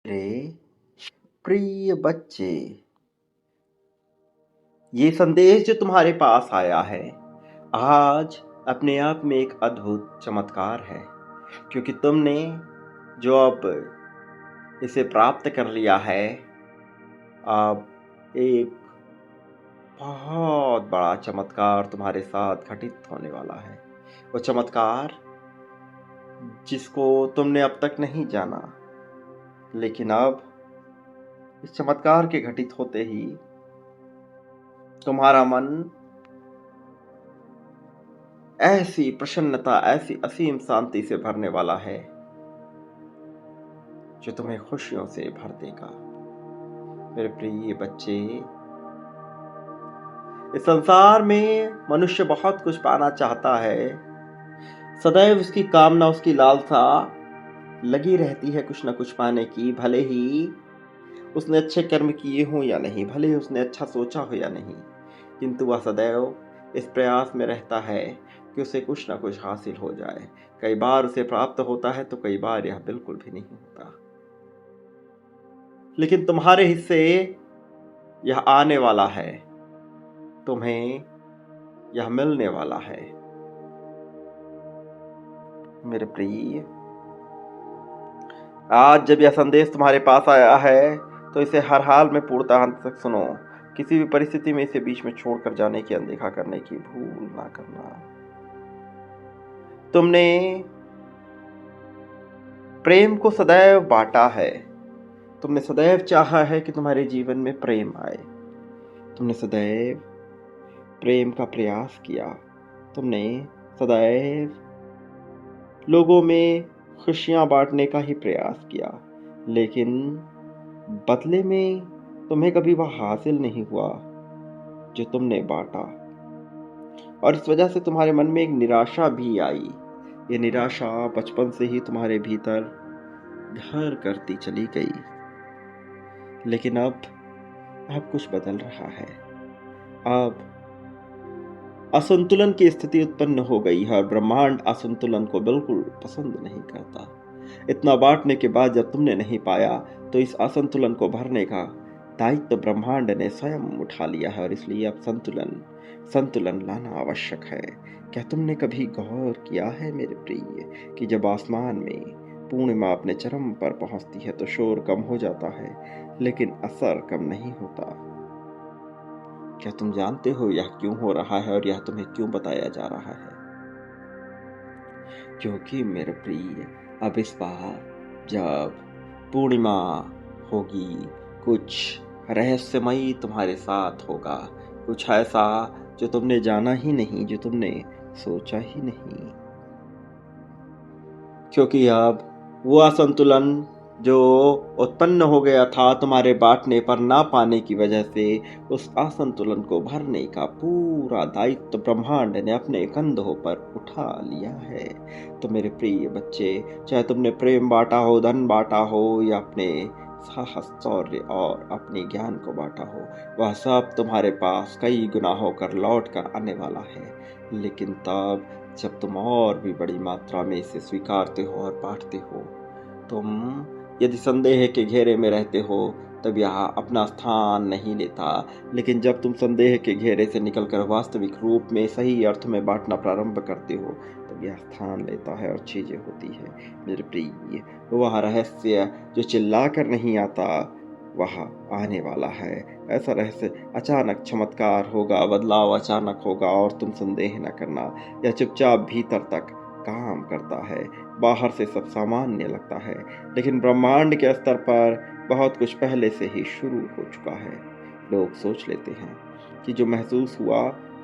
मेरे प्रिय बच्चे, ये संदेश जो तुम्हारे पास आया है आज अपने आप में एक अद्भुत चमत्कार है, क्योंकि तुमने जो अब इसे प्राप्त कर लिया है, अब एक बहुत बड़ा चमत्कार तुम्हारे साथ घटित होने वाला है। वो चमत्कार जिसको तुमने अब तक नहीं जाना, लेकिन अब इस चमत्कार के घटित होते ही तुम्हारा मन ऐसी प्रसन्नता, ऐसी असीम शांति से भरने वाला है जो तुम्हें खुशियों से भर देगा। मेरे प्रिय बच्चे, इस संसार में मनुष्य बहुत कुछ पाना चाहता है। सदैव उसकी कामना, उसकी लालसा लगी रहती है कुछ न कुछ पाने की, भले ही उसने अच्छे कर्म किए हों या नहीं, भले ही उसने अच्छा सोचा हो या नहीं, किंतु वह सदैव इस प्रयास में रहता है कि उसे कुछ न कुछ हासिल हो जाए। कई बार उसे प्राप्त होता है तो कई बार यह बिल्कुल भी नहीं होता, लेकिन तुम्हारे हिस्से यह आने वाला है, तुम्हें यह मिलने वाला है। मेरे प्रिय, आज जब यह संदेश तुम्हारे पास आया है तो इसे हर हाल में पूर्णतः अंत तक सुनो। किसी भी परिस्थिति में इसे बीच में छोड़कर जाने की, अनदेखा करने की भूल ना करना। तुमने प्रेम को सदैव बांटा है, तुमने सदैव चाहा है कि तुम्हारे जीवन में प्रेम आए, तुमने सदैव प्रेम का प्रयास किया, तुमने सदैव लोगों में खुशियां बांटने का ही प्रयास किया, लेकिन बदले में तुम्हें कभी वह हासिल नहीं हुआ जो तुमने बांटा, और इस वजह से तुम्हारे मन में एक निराशा भी आई। ये निराशा बचपन से ही तुम्हारे भीतर घर करती चली गई, लेकिन अब कुछ बदल रहा है। अब असंतुलन की स्थिति उत्पन्न हो गई है और ब्रह्मांड असंतुलन को बिल्कुल पसंद नहीं करता। इतना बांटने के बाद जब तुमने नहीं पाया तो इस असंतुलन को भरने का दायित्व तो ब्रह्मांड ने स्वयं उठा लिया है, और इसलिए अब संतुलन लाना आवश्यक है। क्या तुमने कभी गौर किया है मेरे प्रिय कि जब आसमान में पूर्णिमा अपने चरम पर पहुंचती है तो शोर कम हो जाता है, लेकिन असर कम नहीं होता। क्या तुम जानते हो यह क्यों हो रहा है और यह तुम्हें क्यों बताया जा रहा है? क्योंकि मेरे प्रिय, अब इस बार जब पूर्णिमा होगी, कुछ रहस्यमयी तुम्हारे साथ होगा, कुछ ऐसा जो तुमने जाना ही नहीं, जो तुमने सोचा ही नहीं। क्योंकि अब वो असंतुलन जो उत्पन्न हो गया था तुम्हारे बांटने पर ना पाने की वजह से, उस असंतुलन को भरने का पूरा दायित्व ब्रह्मांड ने अपने कंधों पर उठा लिया है। तो मेरे प्रिय बच्चे, चाहे तुमने प्रेम बांटा हो, धन बांटा हो, या अपने साहस, शौर्य और अपने ज्ञान को बांटा हो, वह सब तुम्हारे पास कई गुना होकर लौट कर आने वाला है। लेकिन तब जब तुम और भी बड़ी मात्रा में इसे स्वीकारते हो और बांटते हो। तुम यदि संदेह के घेरे में रहते हो तब यह अपना स्थान नहीं लेता, लेकिन जब तुम संदेह के घेरे से निकलकर वास्तविक रूप में, सही अर्थ में बांटना प्रारंभ करते हो, तब यह स्थान लेता है और चीजें होती है। मेरे प्रिय, वह रहस्य जो चिल्ला कर नहीं आता वह आने वाला है। ऐसा रहस्य अचानक चमत्कार होगा, बदलाव अचानक होगा, और तुम संदेह न करना, यह चुपचाप भीतर तक काम करता है। बाहर से सब सामान्य लगता है, लेकिन ब्रह्मांड के स्तर पर बहुत कुछ पहले से ही शुरू हो चुका है। लोग सोच लेते हैं कि जो महसूस हुआ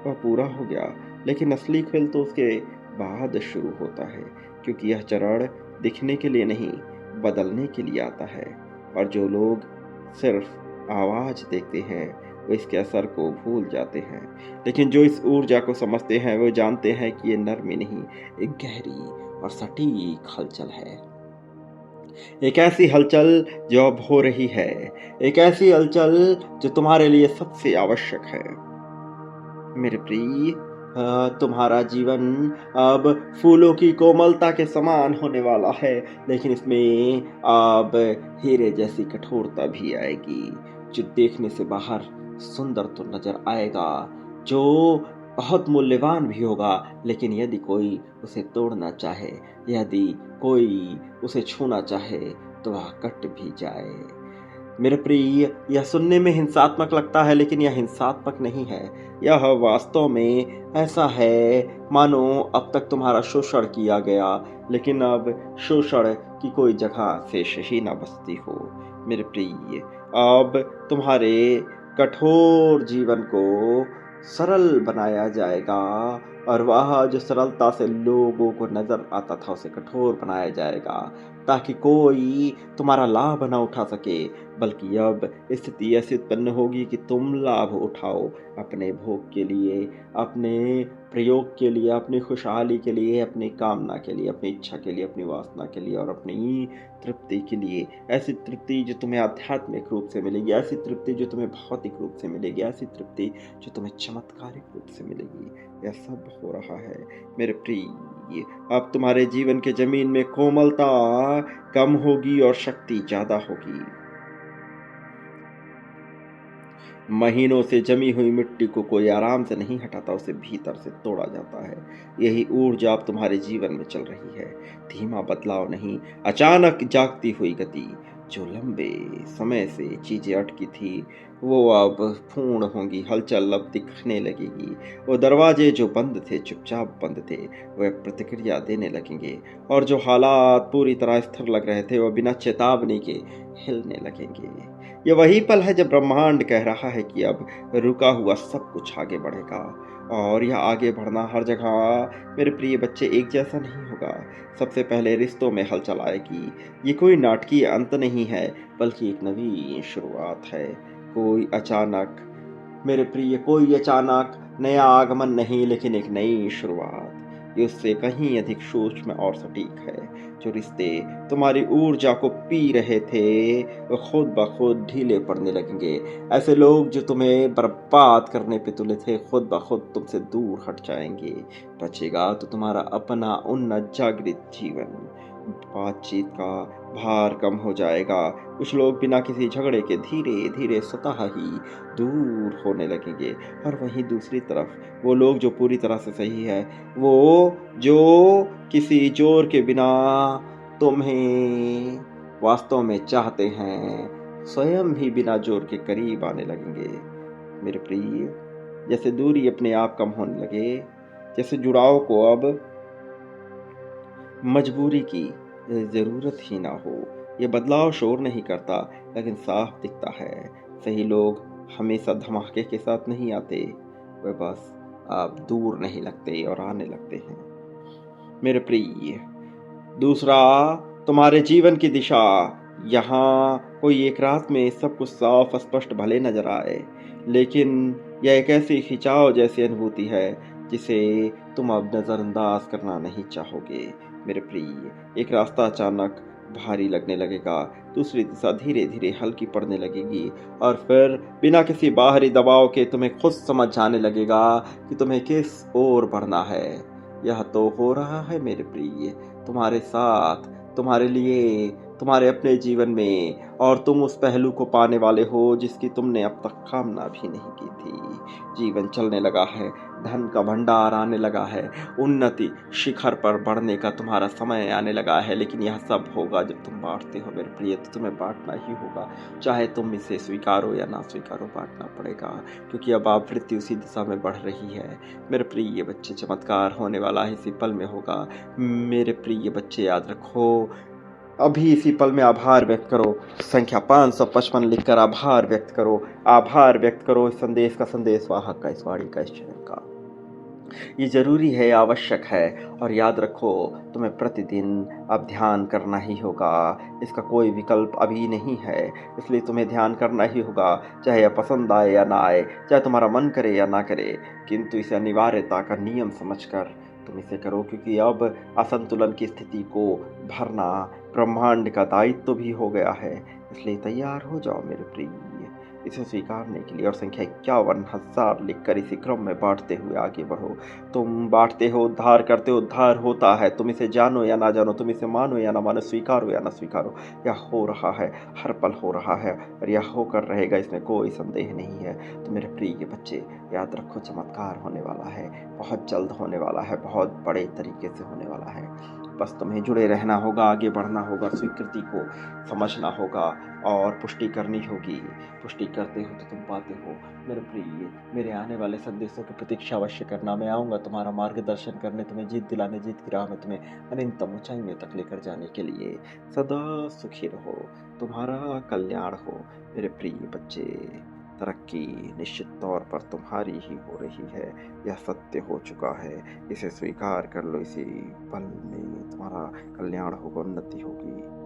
वह पूरा हो गया, लेकिन असली खेल तो उसके बाद शुरू होता है, क्योंकि यह चरण दिखने के लिए नहीं, बदलने के लिए आता है। और जो लोग सिर्फ आवाज देखते हैं वो इसके असर को भूल जाते हैं, लेकिन जो इस ऊर्जा को समझते हैं वो जानते हैं कि ये नरमी नहीं, एक गहरी और सटीक हलचल है। एक ऐसी हलचल जो अब हो रही है, एक ऐसी हलचल जो तुम्हारे लिए सबसे आवश्यक है। मेरे प्रिय, तुम्हारा जीवन अब फूलों की कोमलता के समान होने वाला है, लेकिन इसमें अब हीरे जैसी कठोरता भी आएगी, जो देखने से बाहर सुंदर तो नजर आएगा, जो बहुत मूल्यवान भी होगा, लेकिन यदि कोई उसे तोड़ना चाहे, यदि कोई उसे छूना चाहे, तो वह कट भी जाए। मेरे प्रिय, यह सुनने में हिंसात्मक लगता है, लेकिन यह हिंसात्मक नहीं है। यह वास्तव में ऐसा है मानो अब तक तुम्हारा शोषण किया गया, लेकिन अब शोषण की कोई जगह शेष ही ना बचती हो। मेरे प्रिय, अब तुम्हारे कठोर जीवन को सरल बनाया जाएगा, और वह जो सरलता से लोगों को नजर आता था उसे कठोर बनाया जाएगा, ताकि कोई तुम्हारा लाभ ना उठा सके, बल्कि अब स्थिति ऐसी उत्पन्न होगी कि तुम लाभ उठाओ अपने भोग के लिए, अपने प्रयोग के लिए, अपनी खुशहाली के लिए, अपनी कामना के लिए, अपनी इच्छा के लिए, अपनी वासना के लिए और अपनी तृप्ति के लिए। ऐसी तृप्ति जो तुम्हें आध्यात्मिक रूप से मिलेगी, ऐसी तृप्ति जो तुम्हें भौतिक रूप से मिलेगी, ऐसी तृप्ति जो तुम्हें चमत्कारिक रूप से मिलेगी। यह सब हो रहा है मेरे प्रिय। अब तुम्हारे जीवन के जमीन में कोमलता कम होगी और शक्ति ज्यादा होगी। महीनों से जमी हुई मिट्टी को कोई आराम से नहीं हटाता, उसे भीतर से तोड़ा जाता है। यही ऊर्जा अब तुम्हारे जीवन में चल रही है। धीमा बदलाव नहीं, अचानक जागती हुई गति। जो लंबे समय से चीजें अटकी थी वो अब पूर्ण होंगी, हलचल अब दिखने लगेगी। वो दरवाजे जो बंद थे, चुपचाप बंद थे, वे प्रतिक्रिया देने लगेंगे, और जो हालात पूरी तरह स्थिर लग रहे थे वो बिना चेतावनी के हिलने लगेंगे। ये वही पल है जब ब्रह्मांड कह रहा है कि अब रुका हुआ सब कुछ आगे बढ़ेगा, और यह आगे बढ़ना हर जगह मेरे प्रिय बच्चे एक जैसा नहीं होगा। सबसे पहले रिश्तों में हलचल आएगी। ये कोई नाटकीय अंत नहीं है, बल्कि एक नवी शुरुआत है। कोई अचानक मेरे प्रिय, कोई अचानक नया आगमन नहीं, लेकिन एक नई शुरुआत। ये उससे कहीं अधिक सूक्ष्म और सटीक है। जो रिश्ते तुम्हारी ऊर्जा को पी रहे थे वो खुद ब खुद ढीले पड़ने लगेंगे। ऐसे लोग जो तुम्हें बर्बाद करने पे तुले थे खुद ब खुद तुमसे दूर हट जाएंगे। बचेगा तो तुम्हारा अपना उन्नत जागृत जीवन। बातचीत का भार कम हो जाएगा। कुछ लोग बिना किसी झगड़े के धीरे धीरे स्वतः ही दूर होने लगेंगे, और वहीं दूसरी तरफ वो लोग जो पूरी तरह से सही है, वो जो किसी जोर के बिना तुम्हें वास्तव में चाहते हैं, स्वयं भी बिना जोर के करीब आने लगेंगे। मेरे प्रिय, जैसे दूरी अपने आप कम होने लगे, जैसे जुड़ाव को अब मजबूरी की जरूरत ही ना हो। ये बदलाव शोर नहीं करता, लेकिन साफ दिखता है। सही लोग हमेशा धमाके के साथ नहीं आते, वे बस अब दूर नहीं लगते और आने लगते हैं। मेरे प्रिय, दूसरा, तुम्हारे जीवन की दिशा। यहाँ कोई एक रात में सब कुछ साफ स्पष्ट भले नजर आए, लेकिन यह एक ऐसी खिंचाव जैसी अनुभूति है जिसे तुम अब नजरअंदाज करना नहीं चाहोगे। मेरे प्रिय, एक रास्ता अचानक भारी लगने लगेगा, दूसरी दिशा धीरे धीरे हल्की पड़ने लगेगी, और फिर बिना किसी बाहरी दबाव के तुम्हें खुद समझ आने लगेगा कि तुम्हें किस ओर बढ़ना है। यह तो हो रहा है मेरे प्रिय, तुम्हारे साथ, तुम्हारे लिए, तुम्हारे अपने जीवन में, और तुम उस पहलू को पाने वाले हो जिसकी तुमने अब तक कामना भी नहीं की थी। जीवन चलने लगा है, धन का भंडार आने लगा है, उन्नति शिखर पर बढ़ने का तुम्हारा समय आने लगा है, लेकिन यह सब होगा जब तुम बांटते हो मेरे प्रिय। तो तुम्हें बांटना ही होगा, चाहे तुम इसे स्वीकारो या ना स्वीकारो, बांटना पड़ेगा, क्योंकि अब आवृत्ति उसी दिशा में बढ़ रही है। मेरे प्रिय बच्चे, चमत्कार होने वाला है, इसी पल में होगा। मेरे प्रिय बच्चे, याद रखो, अभी इसी पल में आभार व्यक्त करो। संख्या 555 लिखकर आभार व्यक्त करो। आभार व्यक्त करो इस संदेश का, संदेश वाहक का, इस वाणी का, इस चैनल का। ये जरूरी है, आवश्यक है, और याद रखो, तुम्हें प्रतिदिन अब ध्यान करना ही होगा। इसका कोई विकल्प अभी नहीं है, इसलिए तुम्हें ध्यान करना ही होगा, चाहे यह पसंद आए या ना आए, चाहे तुम्हारा मन करे या ना करे, किंतु इसे अनिवार्यता का नियम समझकर तुम इसे करो, क्योंकि अब असंतुलन की स्थिति को भरना ब्रह्मांड का दायित्व भी हो गया है। इसलिए तैयार हो जाओ मेरे प्रिय। इसे स्वीकारने के लिए और संख्या 51,000 लिखकर इसी क्रम में बांटते हुए आगे बढ़ो। तुम बांटते हो, उद्धार करते हो, उद्धार होता है। तुम इसे जानो या ना जानो, तुम इसे मानो या ना मानो, स्वीकारो या ना स्वीकारो, यह हो रहा है, हर पल हो रहा है और यह होकर रहेगा, इसमें कोई संदेह नहीं है। तो मेरे प्रिय बच्चे, याद रखो, चमत्कार होने वाला है, बहुत जल्द होने वाला है, बहुत बड़े तरीके से होने वाला है। बस तुम्हें जुड़े रहना होगा, आगे बढ़ना होगा, स्वीकृति को समझना होगा और पुष्टि करनी होगी। पुष्टि करते हो तो तुम पाते हो। मेरे प्रिय, मेरे आने वाले संदेशों की प्रतीक्षा अवश्य करना। मैं आऊँगा तुम्हारा मार्गदर्शन करने, तुम्हें जीत दिलाने, जीत की राह में तुम्हें अनंतम ऊंचाइयों तक लेकर जाने के लिए। सदा सुखी रहो, तुम्हारा कल्याण हो मेरे प्रिय बच्चे। तरक्की निश्चित तौर पर तुम्हारी ही हो रही है, यह सत्य हो चुका है। इसे स्वीकार कर लो, इसी पल में तुम्हारा कल्याण होगा, उन्नति होगी।